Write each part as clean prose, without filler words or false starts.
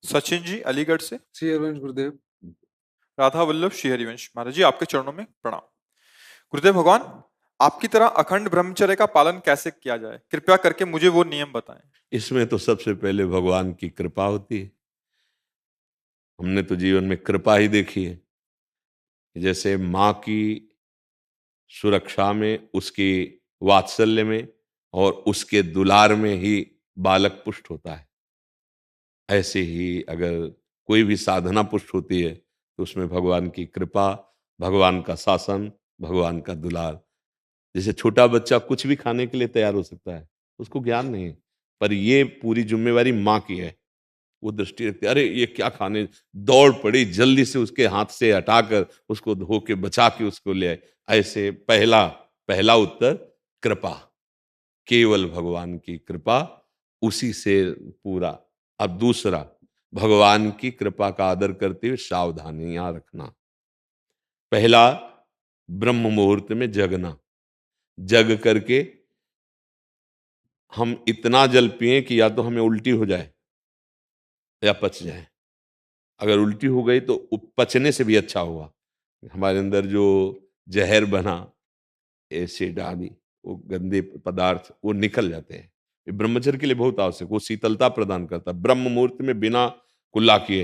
सचिन जी अलीगढ़ से। श्री हरिवंश गुरुदेव। राधा वल्लभ श्री हरिवंश महाराज जी, आपके चरणों में प्रणाम। गुरुदेव भगवान, आपकी तरह अखंड ब्रह्मचर्य का पालन कैसे किया जाए, कृपया करके मुझे वो नियम बताएं। इसमें तो सबसे पहले भगवान की कृपा होती है। हमने तो जीवन में कृपा ही देखी है। जैसे माँ की सुरक्षा में, उसकी वात्सल्य में और उसके दुलार में ही बालक पुष्ट होता है, ऐसे ही अगर कोई भी साधना पुष्ट होती है तो उसमें भगवान की कृपा, भगवान का शासन, भगवान का दुलार। जैसे छोटा बच्चा कुछ भी खाने के लिए तैयार हो सकता है, उसको ज्ञान नहीं है, पर ये पूरी जिम्मेवारी माँ की है। वो दृष्टि रखती है, अरे ये क्या खाने, दौड़ पड़ी, जल्दी से उसके हाथ से हटाकर उसको धो के बचा के उसको ले आए। ऐसे पहला पहला उत्तर कृपा, केवल भगवान की कृपा, उसी से पूरा। अब दूसरा, भगवान की कृपा का आदर करते हुए सावधानियां रखना। पहला, ब्रह्म मुहूर्त में जगना। जग करके हम इतना जल पिए कि या तो हमें उल्टी हो जाए या पच जाए। अगर उल्टी हो गई तो पचने से भी अच्छा हुआ, हमारे अंदर जो जहर बना, एसिड आदि, वो गंदे पदार्थ वो निकल जाते हैं। ये ब्रह्मचर्य के लिए बहुत आवश्यक, वो शीतलता प्रदान करता है। ब्रह्म मुहूर्त में बिना कुल्ला किए,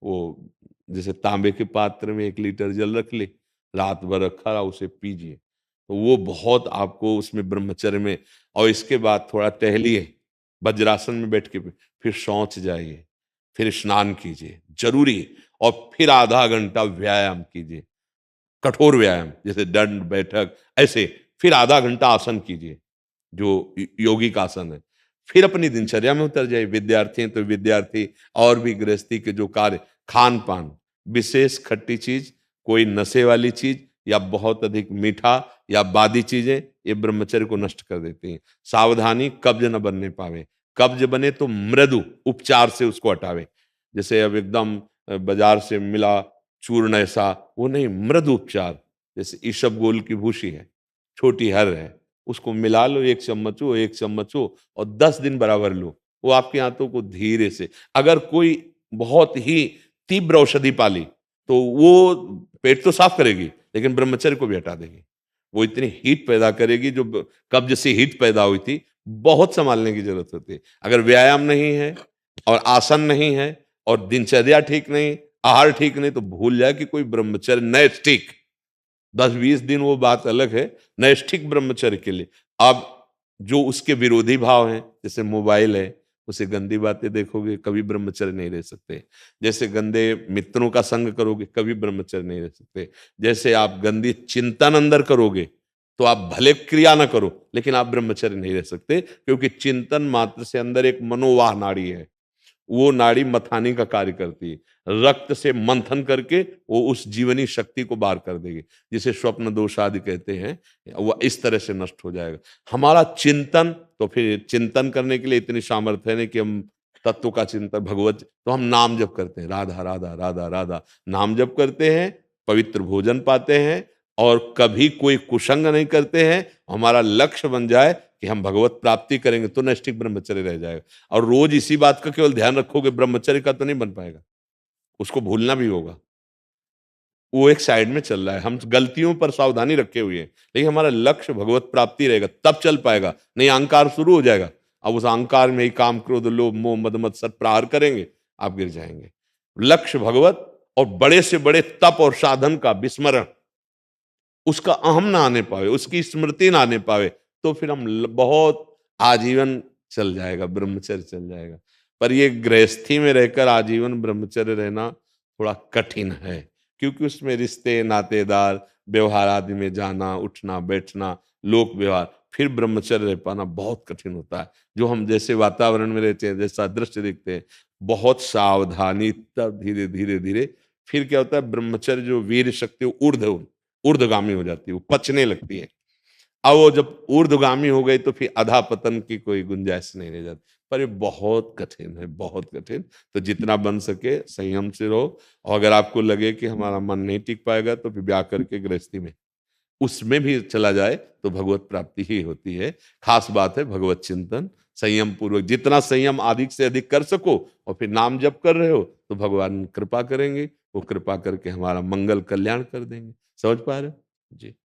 वो जैसे तांबे के पात्र में 1 लीटर जल रख ले, रात भर रखा रहा, उसे पीजिए, तो वो बहुत आपको उसमें ब्रह्मचर्य में। और इसके बाद थोड़ा टहलिए, वज्रासन में बैठ के फिर शौच जाइए, फिर स्नान कीजिए जरूरी है, और फिर आधा घंटा व्यायाम कीजिए, कठोर व्यायाम जैसे दंड बैठक, ऐसे फिर आधा घंटा आसन कीजिए जो योगी का आसन है। फिर अपनी दिनचर्या में उतर जाइए। विद्यार्थी हैं तो विद्यार्थी, और भी गृहस्थी के जो कार्य, खान पान, विशेष खट्टी चीज, कोई नशे वाली चीज या बहुत अधिक मीठा या बादी चीजें, ये ब्रह्मचर्य को नष्ट कर देती हैं। सावधानी, कब्ज न बनने पावे। कब्ज बने तो मृदु उपचार से उसको हटावे। जैसे अब एकदम बाजार से मिला चूर्ण ऐसा, वो नहीं, मृदु उपचार। जैसे ईशबगोल की भूसी है, छोटी हर है, उसको मिला लो, 1 चम्मच हो, 1 चम्मच हो, और 10 दिन बराबर लो। वो आपके हाथों को धीरे से, अगर कोई बहुत ही तीव्र औषधि पाली तो वो पेट तो साफ करेगी लेकिन ब्रह्मचर्य को भी हटा देगी। वो इतनी हीट पैदा करेगी, जो कब्ज से हीट पैदा हुई थी, बहुत संभालने की जरूरत होती है। अगर व्यायाम नहीं है और आसन नहीं है और दिनचर्या ठीक नहीं, आहार ठीक नहीं, तो भूल जाए कि कोई ब्रह्मचर्य नैष्ठिक, 10-20 दिन वो बात अलग है, नैष्ठिक ब्रह्मचर्य के लिए। अब जो उसके विरोधी भाव हैं, जैसे मोबाइल है, उसे गंदी बातें देखोगे, कभी ब्रह्मचर्य नहीं रह सकते। जैसे गंदे मित्रों का संग करोगे, कभी ब्रह्मचर्य नहीं रह सकते। जैसे आप गंदी चिंतन अंदर करोगे, तो आप भले क्रिया ना करो लेकिन आप ब्रह्मचर्य नहीं रह सकते, क्योंकि चिंतन मात्र से अंदर एक मनोवाह नाड़ी है, वो नाड़ी मथाने का कार्य करती है। रक्त से मंथन करके वो उस जीवनी शक्ति को बाहर कर देगी, जिसे स्वप्न दोष आदि कहते हैं, वो इस तरह से नष्ट हो जाएगा हमारा चिंतन। तो फिर चिंतन करने के लिए इतनी सामर्थ्य है नहीं कि हम तत्व का चिंतन, भगवत, तो हम नाम जप करते हैं, राधा राधा राधा राधा, नाम जप करते हैं, पवित्र भोजन पाते हैं, और कभी कोई कुसंग नहीं करते हैं। हमारा लक्ष्य बन जाए कि हम भगवत प्राप्ति करेंगे, तो नैष्ठिक ब्रह्मचर्य रह जाएगा। और रोज इसी बात का केवल ध्यान रखोगे, ब्रह्मचर्य का तो नहीं बन पाएगा, उसको भूलना भी होगा। वो एक साइड में चल रहा है, हम गलतियों पर सावधानी रखे हुए हैं, लेकिन हमारा लक्ष्य भगवत प्राप्ति रहेगा, तब चल पाएगा। नहीं, अहंकार शुरू हो जाएगा, अब उस अहंकार में ही काम, क्रोध, लोभ, मोह, मद मत्सर प्रहार करेंगे, आप गिर जाएंगे। लक्ष्य भगवत, और बड़े से बड़े तप और साधन का विस्मरण, उसका अहम ना आने पावे, उसकी स्मृति ना आने पावे, तो फिर हम बहुत आजीवन चल जाएगा, ब्रह्मचर्य चल जाएगा। पर ये गृहस्थी में रहकर आजीवन ब्रह्मचर्य रहना थोड़ा कठिन है, क्योंकि उसमें रिश्ते, नातेदार, व्यवहार आदि में जाना, उठना, बैठना, लोक व्यवहार, फिर ब्रह्मचर्य रह पाना बहुत कठिन होता है। जो हम जैसे वातावरण में रहते हैं, जैसा दृश्य देखते हैं, बहुत सावधानी, तब धीरे धीरे धीरे फिर क्या होता है, ब्रह्मचर्य जो वीर शक्ति ऊर्ध्वगामी हो जाती है, वो पचने लगती है। अब वो जब ऊर्ध्वगामी हो गई तो फिर अधा पतन की कोई गुंजाइश नहीं रह जाती। पर ये बहुत कठिन है, बहुत कठिन। तो जितना बन सके संयम से रहो, और अगर आपको लगे कि हमारा मन नहीं टिक पाएगा तो फिर ब्याह करके गृहस्थी में उसमें भी चला जाए तो भगवत प्राप्ति ही होती है। खास बात है भगवत चिंतन, संयम पूर्वक, जितना संयम अधिक से अधिक कर सको, और फिर नाम जप कर रहे हो तो भगवान कृपा करेंगे, वो कृपा करके हमारा मंगल कल्याण कर देंगे। समझ पा रहे हो जी?